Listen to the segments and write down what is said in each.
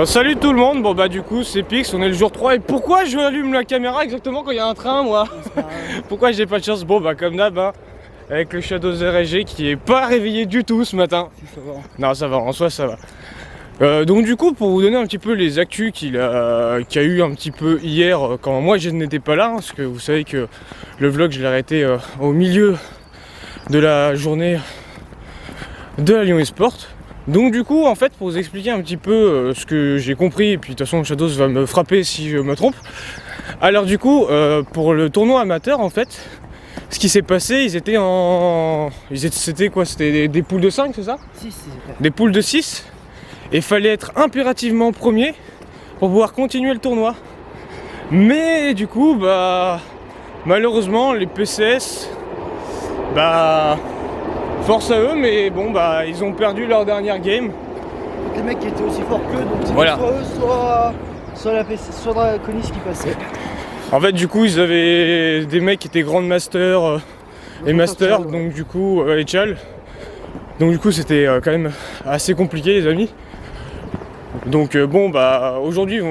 Salut tout le monde, bon bah du coup c'est Pix, on est le jour 3 et pourquoi je allume la caméra exactement quand il y a un train moi? Pourquoi j'ai pas de chance? Bon bah comme d'hab hein, avec le Shadows RSG qui est pas réveillé du tout ce matin. Ça va. Non ça va, en soi ça va. Donc du coup pour vous donner un petit peu les actus qu'il a eu un petit peu hier quand moi je n'étais pas là, hein, parce que vous savez que le vlog je l'ai arrêté au milieu de la journée de la Lyon Esport. Donc du coup en fait pour vous expliquer un petit peu ce que j'ai compris, et puis de toute façon Shadows va me frapper si je me trompe. Alors du coup pour le tournoi amateur en fait, ce qui s'est passé, ils étaient en... C'était quoi? C'était des poules de 5 c'est ça? 6. Des poules de 6. Et il fallait être impérativement premier pour pouvoir continuer le tournoi. Mais du coup bah malheureusement les PCS bah force à eux, mais bon bah ils ont perdu leur dernière game. Les mecs qui étaient aussi forts qu'eux, donc c'était voilà. Soit eux, soit la PC, soit Draconis qui passait. En fait du coup ils avaient des mecs qui étaient Grandmaster et Master, ouais. donc du coup et Chal. Donc du coup c'était quand même assez compliqué les amis. Donc bon bah aujourd'hui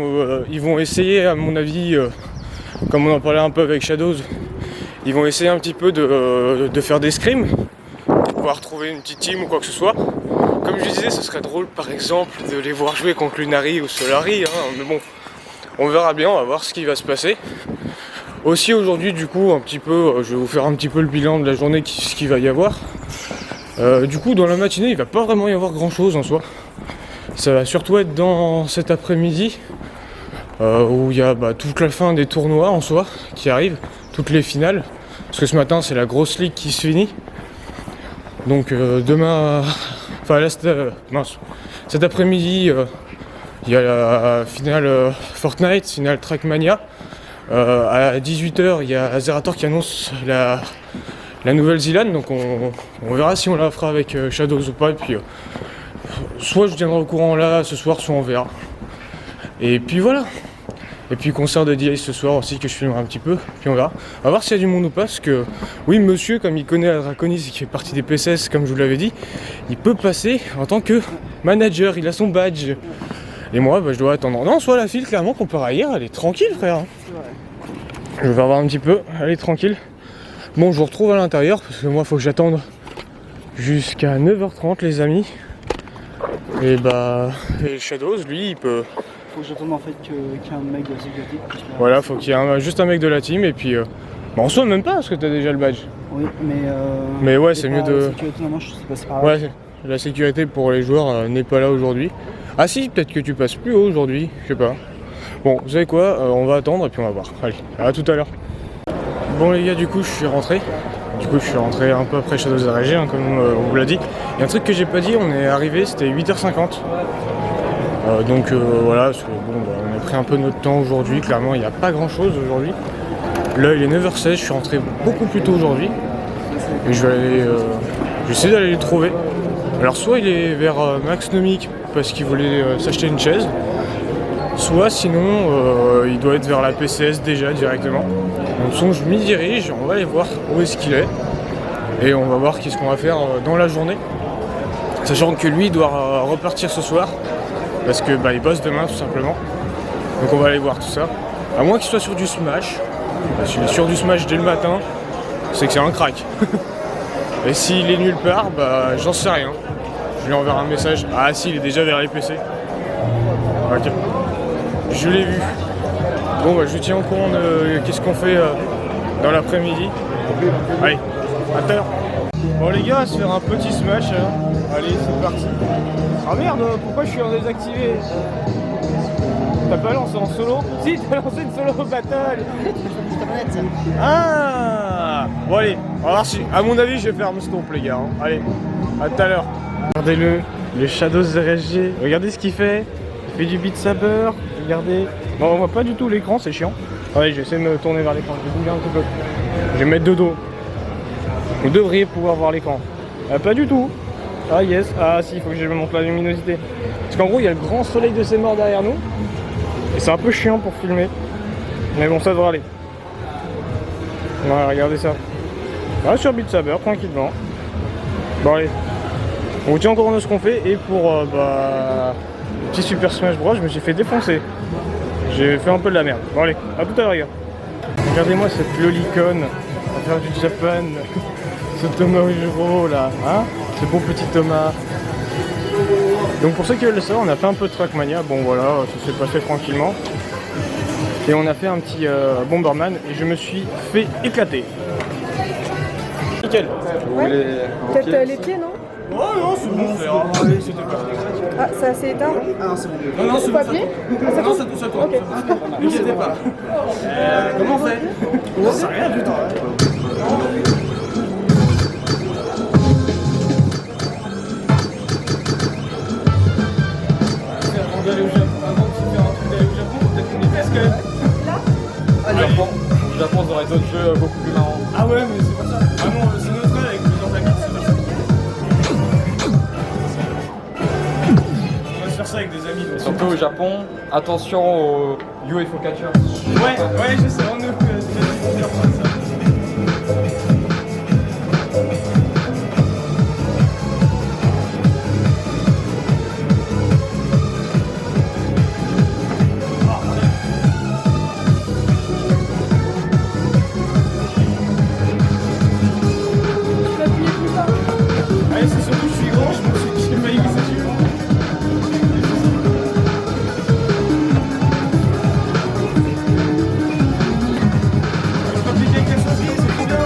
ils vont essayer à mon avis, comme on en parlait un peu avec Shadows, ils vont essayer un petit peu de faire des scrims. Pouvoir trouver une petite team ou quoi que ce soit. Comme je disais, ce serait drôle par exemple de les voir jouer contre Lunari ou Solari, hein, mais bon, on verra bien, on va voir ce qui va se passer. Aussi aujourd'hui du coup un petit peu, je vais vous faire un petit peu le bilan de la journée, ce qu'il va y avoir. Du coup dans la matinée il va pas vraiment y avoir grand chose en soi. Ça va surtout être dans cet après-midi où il y a toute la fin des tournois en soi qui arrivent, toutes les finales. Parce que ce matin c'est la grosse ligue qui se finit. Donc demain, enfin là cet après-midi, il y a la finale Fortnite, finale Trackmania. À 18 h il y a Zerator qui annonce la nouvelle Zilan, donc on verra si on la fera avec Shadows ou pas. Et puis soit je tiendrai au courant là ce soir, soit on verra. Et puis voilà. Et puis concert de DA ce soir aussi que je filmerai un petit peu, puis on verra. On va voir s'il y a du monde ou pas, parce que oui monsieur, comme il connaît la Draconis et qui fait partie des PCS comme je vous l'avais dit, il peut passer en tant que manager, il a son badge. Et moi je dois attendre. Non, soit la file clairement comparé à hier, elle est tranquille frère. Je vais voir un petit peu, elle est tranquille. Bon je vous retrouve à l'intérieur, parce que moi faut que j'attende jusqu'à 9 h 30 les amis. Et et Shadows lui il peut... Faut que j'attende en fait qu'il y ait un mec de la sécurité. Voilà, faut qu'il y ait juste un mec de la team et puis... en soi même pas parce que t'as déjà le badge. Oui, mais ouais, c'est mieux de... La sécurité, normalement, je sais pas, c'est par là. Ouais, la sécurité pour les joueurs n'est pas là aujourd'hui. Ah si, peut-être que tu passes plus haut aujourd'hui, je sais pas. Bon, vous savez quoi, on va attendre et puis on va voir. Allez, à tout à l'heure. Bon les gars, du coup je suis rentré. Je suis rentré un peu après Shadows RSG, hein, comme on vous l'a dit. Il y a un truc que j'ai pas dit, on est arrivé, c'était 8 h 50. Donc voilà, parce que, bon, on a pris un peu notre temps aujourd'hui, clairement il n'y a pas grand chose aujourd'hui. Là il est 9 h 16, je suis rentré beaucoup plus tôt aujourd'hui. Et je vais essayer d'aller le trouver. Alors soit il est vers Max Nomic parce qu'il voulait s'acheter une chaise, soit sinon il doit être vers la PCS déjà directement. Donc je m'y dirige, on va aller voir où est-ce qu'il est. Et on va voir qu'est-ce qu'on va faire dans la journée. Sachant que lui doit repartir ce soir. Parce que il bosse demain tout simplement. Donc on va aller voir tout ça. À moins qu'il soit sur du Smash. S'il est sur du Smash dès le matin, c'est que c'est un crack. Et s'il est nulle part, j'en sais rien. Je lui enverrai un message. Ah si, il est déjà vers les PC. Ok. Je l'ai vu. Bon je vous tiens au courant de qu'est-ce qu'on fait dans l'après-midi. Allez, à tout à l'heure. Bon les gars, on va se faire un petit Smash. Allez, c'est parti. Ah merde, pourquoi je suis en désactivé? T'as pas lancé en solo? Si, t'as lancé une solo battle. Ah. Bon allez, on va voir si... À mon avis, je vais faire un stomp les gars. Hein. Allez, à tout à l'heure. Regardez-le, le Shadows RSG. Regardez ce qu'il fait. Il fait du Beat Saber. Regardez. Bon, on voit pas du tout l'écran, c'est chiant. Allez, je vais essayer de me tourner vers l'écran. Je vais bouger un petit peu. Je vais me mettre de dos. Vous devriez pouvoir voir l'écran. Pas du tout. Ah yes, ah si, il faut que je me montre la luminosité. Parce qu'en gros, il y a le grand soleil de ses morts derrière nous. Et c'est un peu chiant pour filmer. Mais bon, ça devrait aller. Ouais, regardez ça. Ouais, sur Beat Saber, tranquillement. Bon allez, on tient encore de ce qu'on fait. Et pour le petit Super Smash Bros, je me suis fait défoncer. J'ai fait un peu de la merde. Bon allez, à tout à l'heure les gars. Regardez-moi cette lolicone à faire du Japan. Ce Thomas Ujiro là, hein, ce bon petit Thomas. Donc pour ceux qui veulent le savoir, on a fait un peu de Trackmania. Bon voilà, ça s'est passé tranquillement. Et on a fait un petit Bomberman et je me suis fait éclater. Nickel. Ouais. Peut-être les pieds, non? Oh non, c'est bon, frère. Allez, c'était parti. Ah, ça a assez éteint? Ah non, c'est bon. Non, non, c'est bon. Papier? Non, non, c'est tout, c'est toi. Ok. N'inquiétez pas. Comment on fait? Non, c'est rien du tout. Avant d'aller au Japon, avant de se faire un truc d'aller au Japon, peut-être qu'on y teste quand même. Allez. Au Japon, vous aurez d'autres jeux beaucoup plus marrants. Ah ouais, mais c'est pas ça. Vraiment, c'est notre rêve avec plusieurs amis, c'est pas ça. On va se faire ça avec des amis. Donc. Surtout au Japon, attention au UFO catcher. Ouais, ouais, je sais, on est plusieurs fois de ça. Allez, c'est surtout que je suis grand, j'ai failli glisser dessus. Je peux appliquer avec la saucisse, c'est trop bien.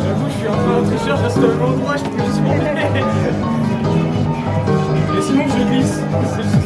J'avoue, je suis un peu un tricheur, je reste au même endroit, je peux juste monter. Et sinon, je glisse, c'est le souci.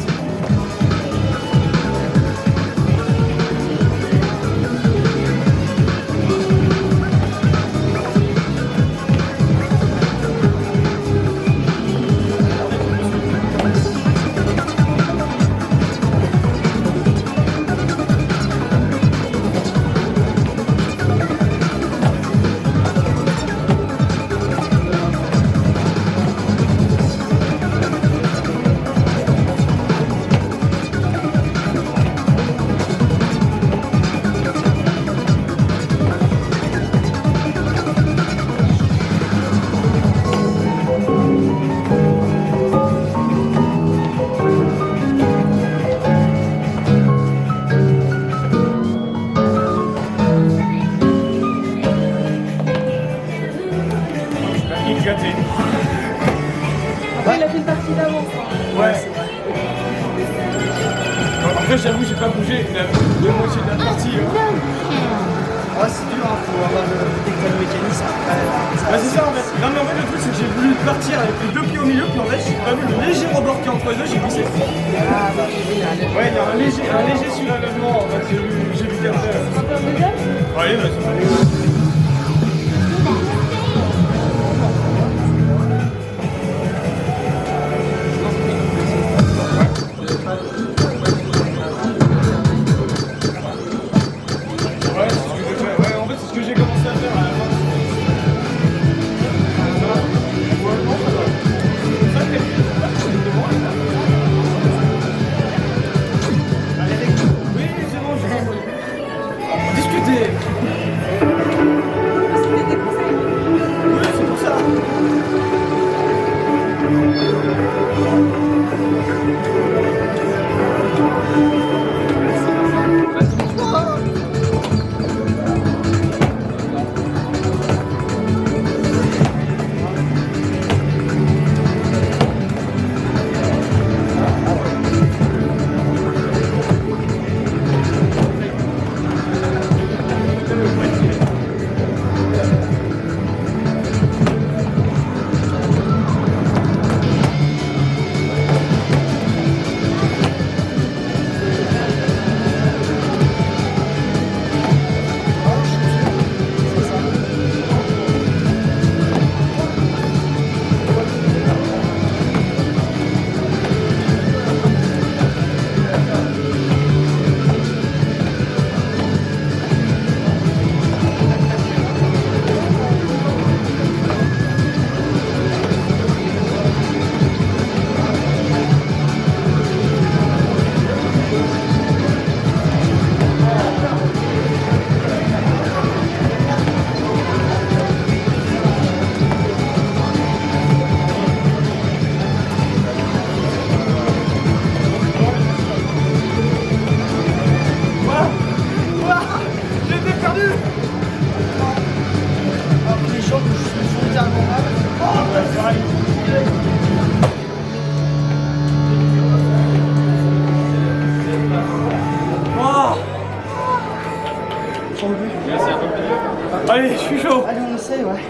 Éclaté. Après, il a fait une partie d'avance. Ouais. Après, j'avoue, j'ai pas bougé la moitié de la partie. Ah, c'est dur, hein, faut avoir dès que t'as le mécanisme. Bah c'est ça en fait. Non mais en fait le truc c'est que j'ai voulu partir avec les deux pieds au milieu, puis en fait j'ai pas vu le léger rebord qui est entre les deux, j'ai glissé. Ah, bah, oui, allez. Ouais, il y a un léger soulèvement en fait, j'ai vu qu'après. Un peu deuxième? Allez, vas-y. Ouais, c'est ce que j'ai fait. Ouais, en fait c'est ce que j'ai commencé à faire à la fin. Oui, c'est bon, j'ai compris. Discutez. sur le but. Allez, je suis chaud. Allez, on essaye, ouais.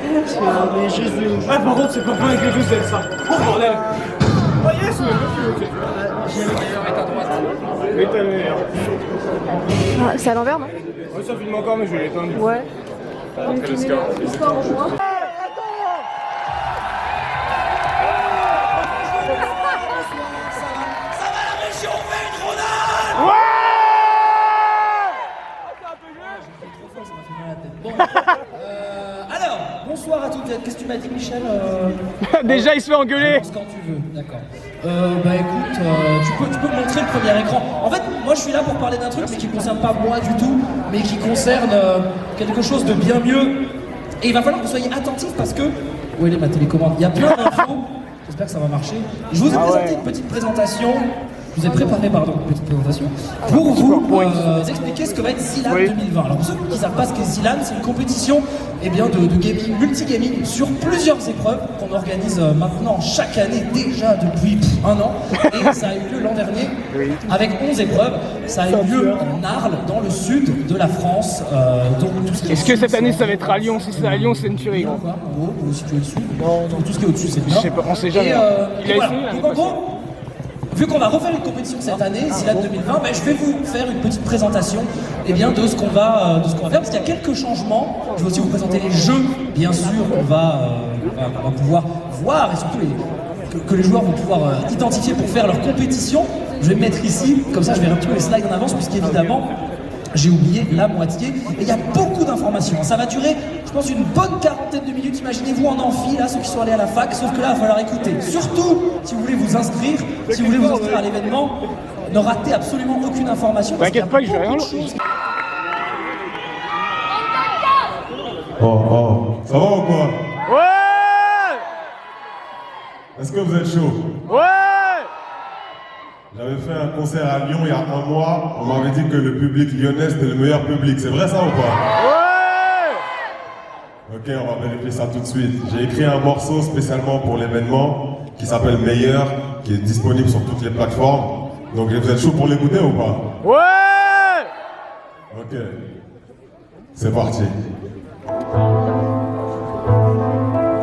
Mais Jésus. Ah, par contre, c'est pas pareil que Joseph, ça. Oh, bordel. Oh, yes, mais ok. Mais t'as le meilleur. Ah, c'est à l'envers, non? Ouais, ça filme encore, mais je vais l'éteindre. Ouais. Après le score. L'histoire en juin. Alors, bonsoir à toutes. Qu'est-ce que tu m'as dit, Michel? Déjà, il se fait engueuler. Quand tu veux, d'accord. Bah écoute, tu peux me montrer le premier écran. En fait, moi je suis là pour parler d'un truc, mais qui ne concerne pas moi du tout, mais qui concerne quelque chose de bien mieux. Et il va falloir que vous soyez attentifs parce que... Où est ma télécommande? Il y a plein d'infos. J'espère que ça va marcher. Je vous ai présenté une petite présentation. Je vous ai préparé, pardon, une petite présentation pour vous expliquer ce que va être Zilan 2020. Alors pour ceux qui ne savent pas ce qu'est Zilan, c'est une compétition de gaming, multigaming sur plusieurs épreuves qu'on organise maintenant chaque année déjà depuis un an. Et ça a eu lieu l'an dernier avec 11 épreuves. Ça a eu lieu en Arles, dans le sud de la France. Est-ce que cette année ça va être à Lyon? Si c'est à Lyon, c'est une tuerie. En haut, ou si tu es au-dessus. Donc tout ce qui est au-dessus, c'est bien. Je sais pas, on sait jamais. Et voilà. Donc en gros, vu qu'on va refaire une compétition cette année, Zilan 2020, je vais vous faire une petite présentation de ce qu'on va faire, parce qu'il y a quelques changements. Je vais aussi vous présenter les jeux, bien sûr, on va pouvoir voir, et surtout que les joueurs vont pouvoir identifier pour faire leur compétition. Je vais me mettre ici, comme ça je verrai un petit peu les slides en avance, puisqu'évidemment, j'ai oublié la moitié. Et il y a beaucoup d'informations. Ça va durer, je pense, une bonne quarantaine de minutes. Imaginez-vous en amphi, là, ceux qui sont allés à la fac. Sauf que là, il va falloir écouter. Surtout, si vous voulez vous inscrire, à l'événement, ne ratez absolument aucune information. T'inquiète pas, je vais rien. Oh, ça va ou quoi? Ouais! Est-ce que vous êtes chaud? Ouais! J'avais fait un concert à Lyon il y a un mois. On m'avait dit que le public lyonnais c'était le meilleur public. C'est vrai ça ou pas? Ouais! Ok, on va vérifier ça tout de suite. J'ai écrit un morceau spécialement pour l'événement qui s'appelle Meilleur, qui est disponible sur toutes les plateformes. Donc vous êtes chaud pour l'écouter ou pas? Ouais! Ok. C'est parti.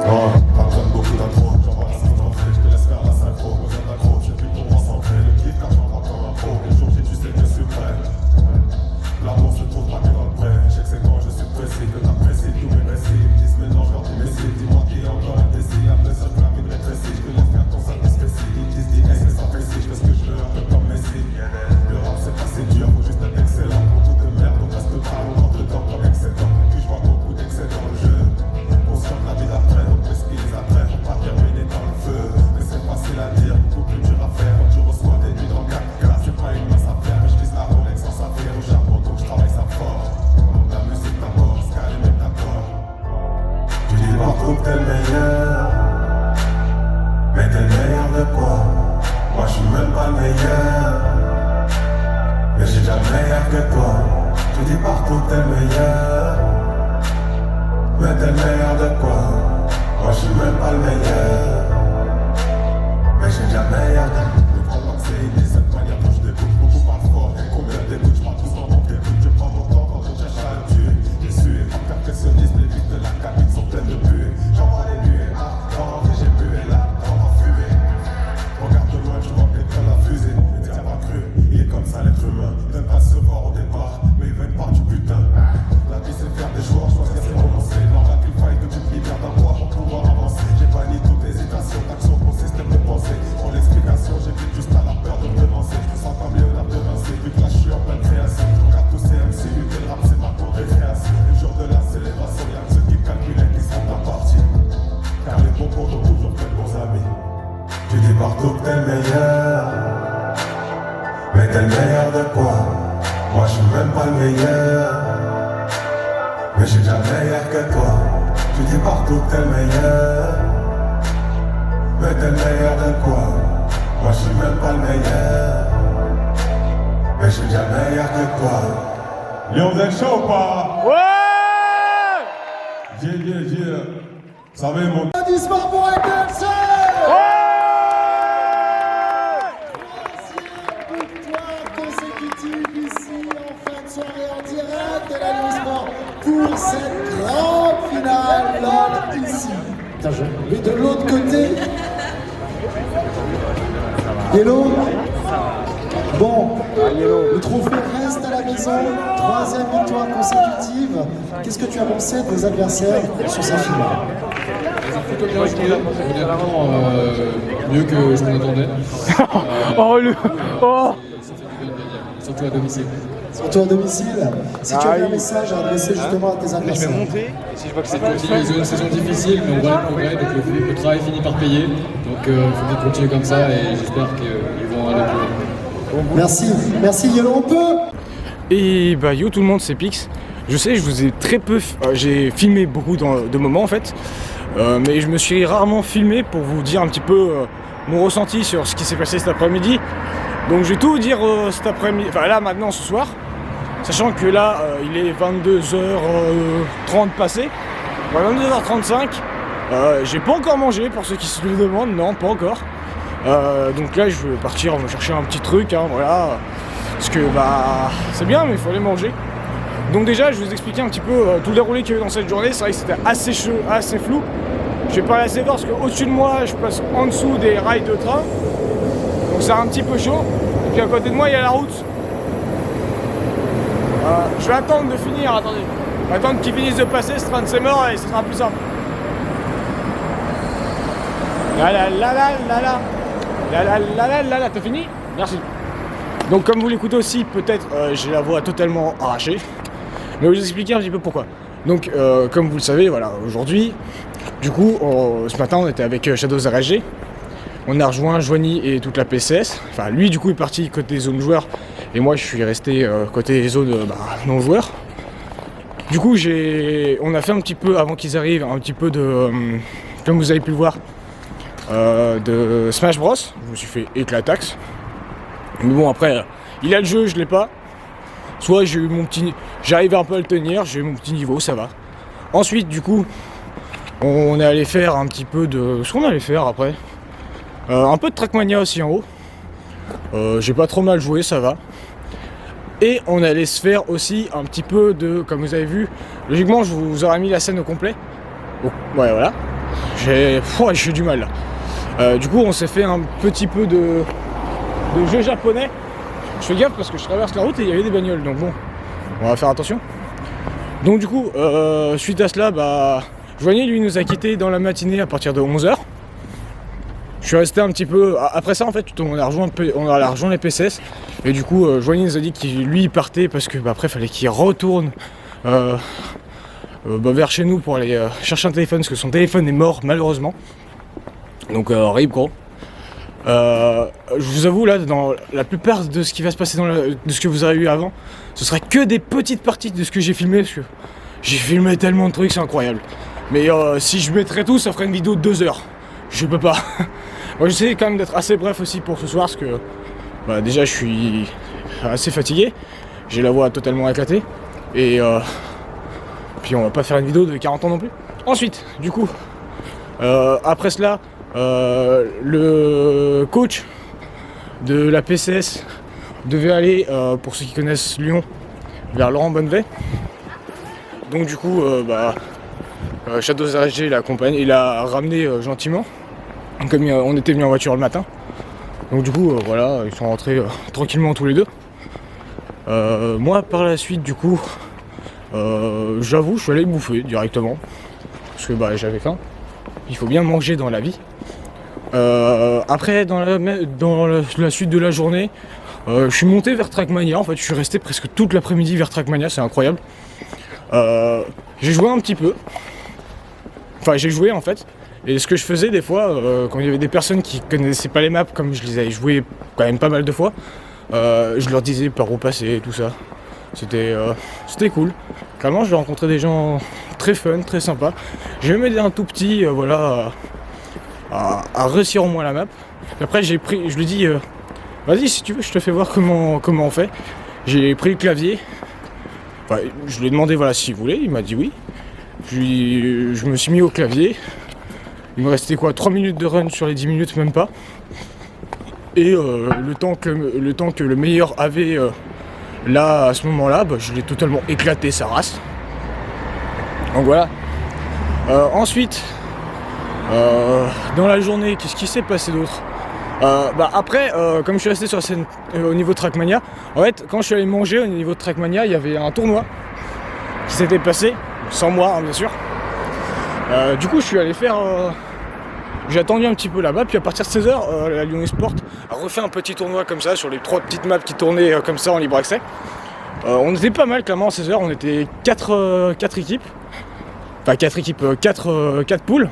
Oh, pas besoin de beaucoup d'intro. J'envoie la suite d'entrée, je te laisse faire la synchro. Besoin d'accro, j'ai plus pour concentrer. Le kiff car j'en prends comme un pro. Les jours tu sais que je suis prêt. L'amour se trouve pas que dans le prêt. Je sais que c'est quand je suis précis que t'apprécies tous mes récits. Ils me disent mélange leur dis messie. Dis-moi qui est encore indécis. Après ça, je clame une rétrécie. Je te laisse faire ton satisfait. Ils disent dis mais sans précis. Je fais ce que je veux un peu comme Messi. Le rap c'est pas si dur, faut juste être excellent. Beaucoup de merde, on reste pas, on rentre dedans comme excellent. Puis je vois beaucoup d'excès dans le jeu. Conscient de la vie d'après, donc qu'est-ce qui les attrape pour pas terminer dans le feu. Mais c'est facile à dire, beaucoup plus dur à faire. Quand tu reçois des nuits dans 4K, c'est pas une mince affaire. Mais je vise la Rolex sans s'affaire au charbon, donc je travaille ça fort. La musique d'abord, Sky est d'accord. Tu dis partout que t'es le meilleur. Mais t'es le meilleur de quoi? Moi je suis même pas le meilleur. Mais j'ai déjà le meilleur que toi. Tu dis partout que t'es le meilleur. Mais t'es le meilleur de quoi? Moi je suis même pas le meilleur. Mais j'ai déjà le meilleur de quoi? Ne crois pas que c'est inné cette manière dont je découvre. Beaucoup parlent fort, et combien d'écoutes? Je parle tous dans mon écoute. Je prends mon temps quand on cherche à le tuer. Déçu et comme perfectionniste, les vies de la cabine sont pleines de buée. J'envoie les nuées, dans l'entrée j'ai bu et là, dans ma fumée. Regarde de loin, tu vois quelqu'un la fusée. Ne tiens pas cru, il est comme ça l'être humain. T'aimes pas se voir au départ, mais il veut une part du putain. La vie c'est faire des choix, choisir c'est renoncer. Normal qu'il faille que tu te libères d'un poids pour pouvoir avancer. J'ai banni toute hésitation, d'action pour système de pensée. Pour l'explication, j'évite juste à la peur de me devancer. Je me sens comme Léonard de Vinci, vu que là je suis en pleine création. Je regarde tous ces MC, vu que le rap c'est ma cour de récréation. Le jour de la célébration, y'a que ceux qui calculent qui seront pas partis. Car les bons comptes ont toujours fait de bons amis. Tu dis partout que t'es le meilleur. Mais t'es le meilleur de quoi? Moi je suis même pas le meilleur. Mais j'ai déjà le meilleur que toi. Tu dis partout que t'es le meilleur. Mais t'es le meilleur de quoi? Moi je suis même pas le meilleur. Mais j'ai déjà le meilleur que toi. Léon, vous êtes chaud ou pas? Ouais! Yeah. Vous savez mon... Applaudissements pour Ekelsen! Troisième victoire consécutive ici en fin de soirée en direct de la Nuit Sport. pour cette grande finale ici. Bien joué. Mais de l'autre côté, Yellow. Bon, le trophée reste à la maison. 3e victoire consécutive. Qu'est-ce que tu as pensé des adversaires sur cette finale? Ils ont plutôt bien joué, honnêtement, mieux que je m'en attendais. Oh le. Oh. Surtout à domicile. Surtout à domicile. Si tu avais un message à adresser justement à tes adversaires. C'est une saison difficile, mais on voit le progrès, donc le travail finit par payer. Donc il faut qu'ils continuent comme ça et j'espère qu'ils vont aller plus loin. Merci, merci Yellow, on peut. Et bah yo tout le monde, c'est Pix. Je sais, je vous ai très peu... j'ai filmé beaucoup de moments en fait. Mais je me suis rarement filmé pour vous dire un petit peu mon ressenti sur ce qui s'est passé cet après-midi. Donc je vais tout vous dire cet après-midi, enfin là maintenant ce soir. Sachant que là il est 22h30 passé. Ouais, 22h35. J'ai pas encore mangé pour ceux qui se le demandent, non pas encore. Donc là je vais partir me chercher un petit truc, hein, voilà. Parce que bah c'est bien mais il faut aller manger. Donc déjà je vais vous expliquer un petit peu tout le déroulé qu'il y a eu dans cette journée. C'est vrai que c'était assez chaud, assez flou. Je vais parler assez fort parce qu'au-dessus de moi je passe en dessous des rails de train. Donc c'est un petit peu chaud. Et puis à côté de moi il y a la route. Je vais attendre de finir, attendez. Je vais attendre qu'ils finissent de passer ce train de mort et ce sera plus simple. La la la la la la. La la la la la la, t'as fini? Merci. Donc comme vous l'écoutez aussi, peut-être j'ai la voix totalement arrachée. Mais je vais vous expliquer un petit peu pourquoi. Donc comme vous le savez, voilà, aujourd'hui, du coup, ce matin on était avec Shadows RSG. On a rejoint Joigny et toute la PCS. Enfin lui du coup est parti côté zone joueur. Et moi je suis resté côté zone non joueur. Du coup on a fait un petit peu, avant qu'ils arrivent, un petit peu de, comme vous avez pu le voir, de Smash Bros. Je me suis fait éclataxe. Mais bon après, il a le jeu, je l'ai pas. Soit j'ai eu mon petit, j'arrive un peu à le tenir, j'ai eu mon petit niveau, ça va. Ensuite du coup, on est allé faire un petit peu de, ce qu'on allait faire après, un peu de Trackmania aussi en haut. J'ai pas trop mal joué, ça va. Et on allait se faire aussi un petit peu de, comme vous avez vu, logiquement je vous aurais mis la scène au complet. Oh, ouais voilà. J'ai du mal là. Du coup on s'est fait un petit peu de jeu japonais. Je fais gaffe parce que je traverse la route et il y avait des bagnoles, donc bon, on va faire attention. Donc du coup, suite à cela, bah, Joigny lui nous a quittés dans la matinée à partir de 11h. Je suis resté un petit peu, après ça en fait, on a rejoint les PCS. Et du coup, Joigny nous a dit qu'il lui partait parce que bah, après il fallait qu'il retourne vers chez nous pour aller chercher un téléphone parce que son téléphone est mort malheureusement. Donc rip gros. Je vous avoue là, dans la plupart de ce qui va se passer de ce que vous avez eu avant, ce sera que des petites parties de ce que j'ai filmé, parce que j'ai filmé tellement de trucs, c'est incroyable. Mais si je mettrais tout, ça ferait une vidéo de 2 heures. Je peux pas. Moi j'essaie quand même d'être assez bref aussi pour ce soir, parce que bah, déjà je suis assez fatigué, j'ai la voix totalement éclatée, et puis on va pas faire une vidéo de 40 ans non plus. Ensuite, du coup, après cela, le coach de la PCS devait aller, pour ceux qui connaissent Lyon, vers Laurent Bonnevet. Donc du coup, Shadows RSG l'accompagne, il l'a ramené gentiment, comme on était venu en voiture le matin. Donc du coup, voilà, ils sont rentrés tranquillement tous les deux. Moi, par la suite, du coup, j'avoue, je suis allé bouffer directement, parce que bah, j'avais faim. Il faut bien manger dans la vie. Après, dans la suite de la journée, je suis monté vers Trackmania. En fait, je suis resté presque toute l'après-midi vers Trackmania, c'est incroyable. J'ai joué un petit peu. Enfin, j'ai joué en fait. Et ce que je faisais des fois, quand il y avait des personnes qui connaissaient pas les maps, comme je les avais jouées quand même pas mal de fois, je leur disais par où passer et tout ça. C'était cool. Clairement, j'ai rencontré des gens très fun, très sympas. J'ai même aidé un tout petit, à réussir au moins la map. Et après, je lui ai dit, vas-y, si tu veux, je te fais voir comment on fait. J'ai pris le clavier. Enfin, je lui ai demandé voilà s'il voulait, il m'a dit oui. Je me suis mis au clavier. Il me restait quoi, 3 minutes de run sur les 10 minutes, même pas. Et le temps que le meilleur avait là à ce moment-là, bah, je l'ai totalement éclaté sa race. Donc voilà. Ensuite, dans la journée, qu'est-ce qui s'est passé d'autre? Après, comme je suis resté sur la scène au niveau de Trackmania, en fait, quand je suis allé manger au niveau de Trackmania, il y avait un tournoi qui s'était passé, sans moi, hein, bien sûr. Du coup, je suis allé faire... j'ai attendu un petit peu là-bas, puis à partir de 16h, la Lyon Esport a refait un petit tournoi comme ça, sur les 3 petites maps qui tournaient comme ça en libre accès. On était pas mal, clairement, à 16h, on était 4 équipes. Enfin, 4 équipes, 4 poules.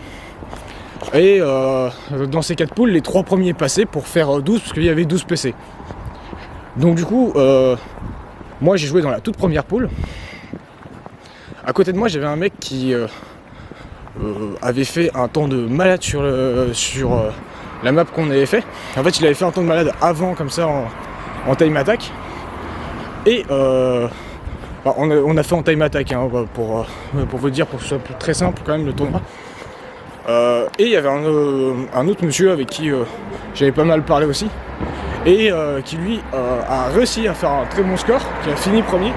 Et dans ces 4 poules, les 3 premiers passaient pour faire 12, parce qu'il y avait 12 PC. Donc du coup, moi j'ai joué dans la toute première poule. À côté de moi, j'avais un mec qui avait fait un temps de malade sur la map qu'on avait fait. En fait, il avait fait un temps de malade avant, comme ça, en time attack. Et on a fait en time attack, hein, pour vous dire, pour que ce soit très simple quand même le tournoi. Et il y avait un autre monsieur avec qui j'avais pas mal parlé aussi, et qui lui a réussi à faire un très bon score, qui a fini premier.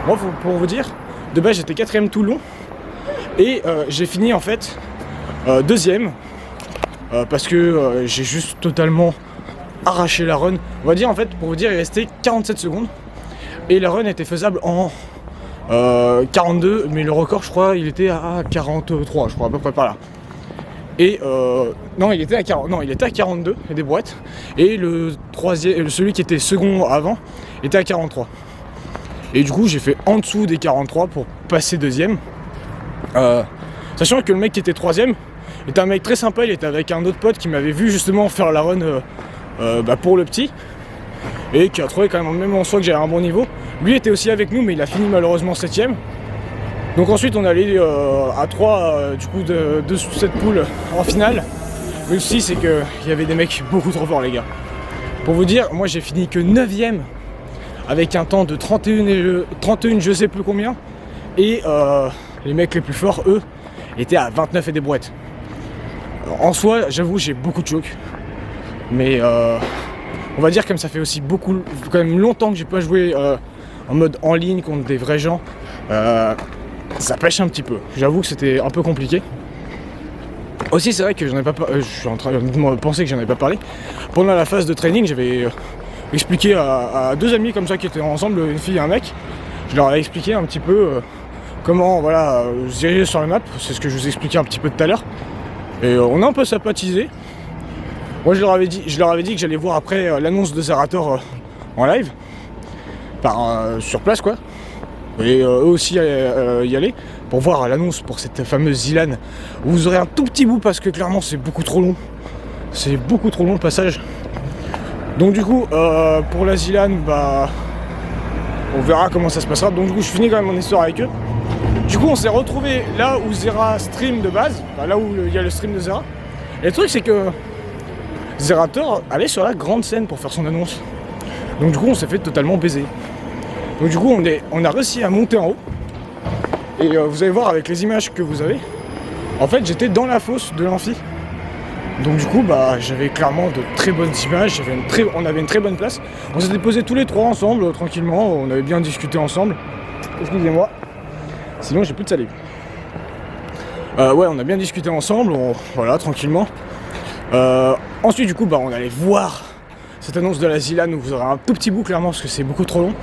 Moi, pour vous dire, de base j'étais 4ème tout le long, et j'ai fini en fait 2ème, parce que j'ai juste totalement arraché la run. On va dire, en fait, pour vous dire, il restait 47 secondes. Et la run était faisable en 42, mais le record, je crois, il était à 43, je crois, à peu près par là. Et non, il était à 42, et des brouettes. Et celui qui était second avant était à 43. Et du coup, j'ai fait en dessous des 43 pour passer 2ème. Sachant que le mec qui était 3ème était un mec très sympa, il était avec un autre pote qui m'avait vu justement faire la run pour le petit. Et qui a trouvé quand même en soi que j'avais un bon niveau. Lui était aussi avec nous, mais il a fini malheureusement 7ème. Donc ensuite on allait à 3 du coup de cette poule en finale. Mais le souci c'est qu'il y avait des mecs beaucoup trop forts, les gars. Pour vous dire, moi j'ai fini que 9ème avec un temps de 31 je sais plus combien. Et les mecs les plus forts, eux, étaient à 29 et des brouettes. Alors, en soi, j'avoue, j'ai beaucoup de chocs. Mais on va dire, comme ça fait aussi quand même longtemps que j'ai pas joué en mode en ligne contre des vrais gens, ça pêche un petit peu. J'avoue que c'était un peu compliqué. Aussi, c'est vrai que je suis en train de penser que j'en avais pas parlé. Pendant la phase de training, j'avais expliqué à 2 amis comme ça qui étaient ensemble, une fille et un mec. Je leur ai expliqué un petit peu comment se diriger sur la map. C'est ce que je vous expliquais un petit peu tout à l'heure. Et on a un peu sympathisé. Moi je leur avais dit que j'allais voir après l'annonce de Zerator en live, sur place quoi, et eux aussi y aller pour voir l'annonce pour cette fameuse Zilan, où vous aurez un tout petit bout parce que clairement c'est beaucoup trop long, le passage. Donc du coup pour la Zilan, on verra comment ça se passera. Donc du coup je finis quand même mon histoire avec eux. Du coup on s'est retrouvé là où Zera stream de base, là où il y a le stream de Zera. Et le truc c'est que Zerator allait sur la grande scène pour faire son annonce. Donc du coup on s'est fait totalement baiser. Donc du coup on a réussi à monter en haut. Et vous allez voir avec les images que vous avez. En fait j'étais dans la fosse de l'amphi. Donc du coup j'avais clairement de très bonnes images. On avait une très bonne place. On s'était posés tous les 3 ensemble tranquillement. On avait bien discuté ensemble. Excusez-moi. Sinon j'ai plus de salive. Ouais, on a bien discuté ensemble. Voilà, tranquillement. Ensuite du coup on allait voir cette annonce de la Zilan, où vous aurez un tout petit bout clairement parce que c'est beaucoup trop long.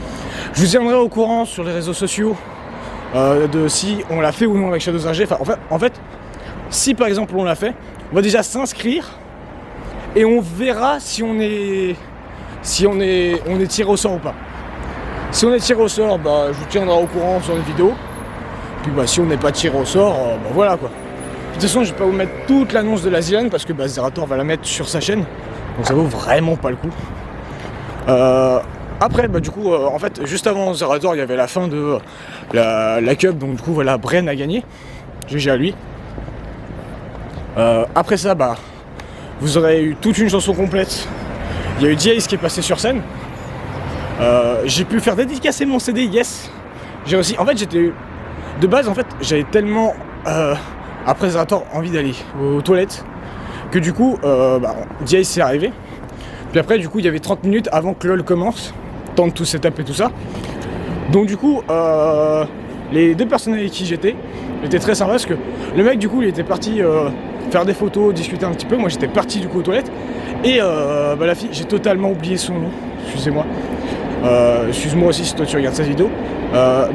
Je vous tiendrai au courant sur les réseaux sociaux de si on l'a fait ou non avec Shadows RG. En fait, si par exemple on l'a fait, on va déjà s'inscrire et on verra si on est tiré au sort ou pas. Si on est tiré au sort, je vous tiendrai au courant sur une vidéo. Puis si on n'est pas tiré au sort, voilà quoi. De toute façon, je vais pas vous mettre toute l'annonce de la Zilan parce que Zerator va la mettre sur sa chaîne, donc ça vaut vraiment pas le coup. Après, du coup, en fait, juste avant Zerator, il y avait la fin de la Cup, donc du coup, voilà, Bren a gagné. GG à lui. Après ça, vous aurez eu toute une chanson complète. Il y a eu Diaz qui est passé sur scène. J'ai pu faire dédicacer mon CD, yes. J'ai aussi, en fait, de base, en fait, j'avais tellement après Zerator envie d'aller aux toilettes que du coup Diaz s'est arrivé. Puis après du coup il y avait 30 minutes avant que LOL commence, temps de tout setup et tout ça. Donc du coup les deux personnes avec qui j'étais très sympa parce que le mec du coup il était parti faire des photos, discuter un petit peu. Moi j'étais parti du coup aux toilettes et la fille, j'ai totalement oublié son nom, excusez-moi. Excuse-moi aussi si toi tu regardes cette vidéo.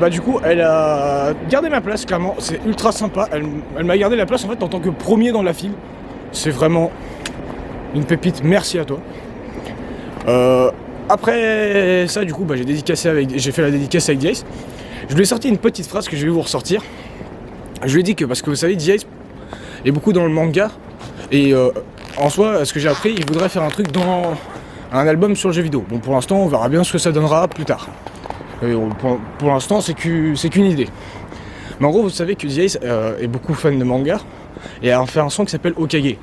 Du coup elle a gardé ma place, clairement, c'est ultra sympa. Elle m'a gardé la place en fait en tant que premier dans la file. C'est vraiment une pépite, merci à toi. Après ça du coup j'ai fait la dédicace avec Dice. Je lui ai sorti une petite phrase que je vais vous ressortir. Je lui ai dit que parce que vous savez Dice est beaucoup dans le manga et en soi ce que j'ai appris il voudrait faire un truc dans un album sur le jeu vidéo. Bon pour l'instant on verra bien ce que ça donnera plus tard. Pour l'instant c'est qu'une idée. Mais en gros vous savez que Dice est beaucoup fan de manga et a fait un son qui s'appelle Hokage.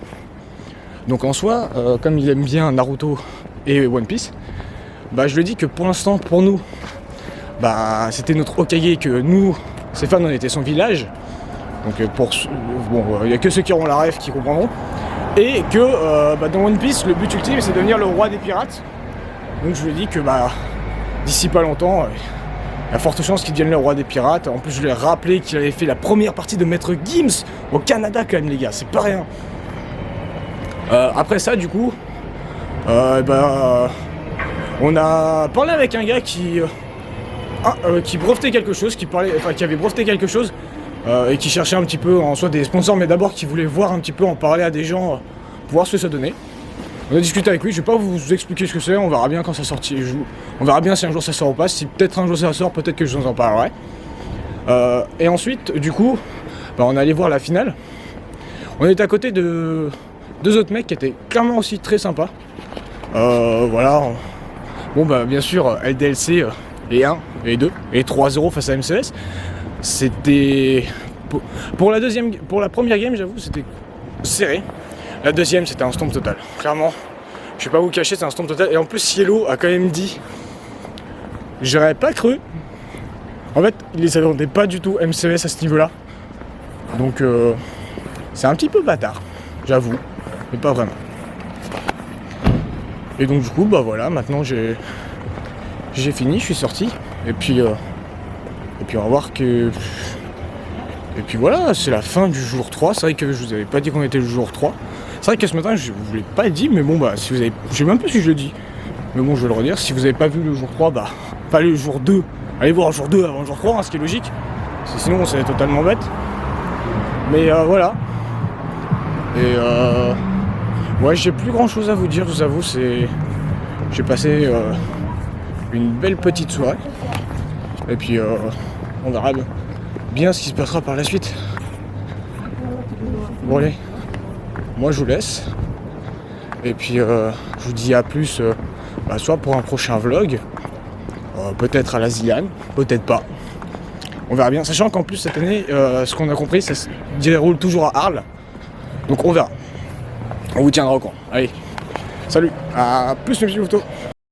Donc en soi comme il aime bien Naruto et One Piece, je lui ai dit que pour l'instant pour nous c'était notre Hokage, que nous ses fans on était son village. Donc il n'y a que ceux qui auront la rêve qui comprendront. Et que dans One Piece le but ultime c'est de devenir le roi des pirates. Donc je lui ai dit que d'ici pas longtemps il y a forte chance qu'il devienne le roi des pirates. En plus je lui ai rappelé qu'il avait fait la première partie de Maître Gims au Canada quand même les gars, c'est pas rien. Après ça du coup on a parlé avec un gars qui brevetait quelque chose, qui avait breveté quelque chose et qui cherchait un petit peu en soi des sponsors, mais d'abord qui voulait voir un petit peu, en parler à des gens, pour voir ce que ça donnait. On a discuté avec lui, je vais pas vous expliquer ce que c'est, on verra bien quand ça sortit. On verra bien si un jour ça sort ou pas, si peut-être un jour ça sort, peut-être que je vous en parlerai. Et ensuite, du coup, on est allé voir la finale. On était à côté de deux autres mecs qui étaient clairement aussi très sympas. Voilà. Bon bien sûr LDLC et 1 et 2 et 3-0 face à MCS. C'était pour la première game j'avoue c'était serré. La deuxième c'était un stomp total. Clairement, je vais pas vous cacher, c'est un stomp total. Et en plus Cielo a quand même dit, j'aurais pas cru. En fait il les attendait pas du tout MCS à ce niveau là. Donc c'est un petit peu bâtard, j'avoue, mais pas vraiment. Et donc du coup voilà, maintenant j'ai fini, je suis sorti et puis on va voir que. Et puis voilà, c'est la fin du jour 3. C'est vrai que je vous avais pas dit qu'on était le jour 3. C'est vrai que ce matin je vous l'ai pas dit, mais bon si vous avez. Je sais même pas si je le dis. Mais bon je vais le redire, si vous avez pas vu le jour 3, pas le jour 2. Allez voir le jour 2 avant le jour 3, ce qui est logique. Parce que sinon c'est totalement bête. Mais voilà. Et ouais, j'ai plus grand chose à vous dire, je vous avoue, j'ai passé une belle petite soirée. Et puis on verra bien ce qui se passera par la suite. Bon allez, moi je vous laisse. Et puis je vous dis à plus, soit pour un prochain vlog, peut-être à la Zilan, peut-être pas. On verra bien, sachant qu'en plus cette année, ce qu'on a compris, ça se déroule toujours à Arles. Donc on verra. On vous tiendra au courant. Allez, salut, à plus mes petits louveteaux.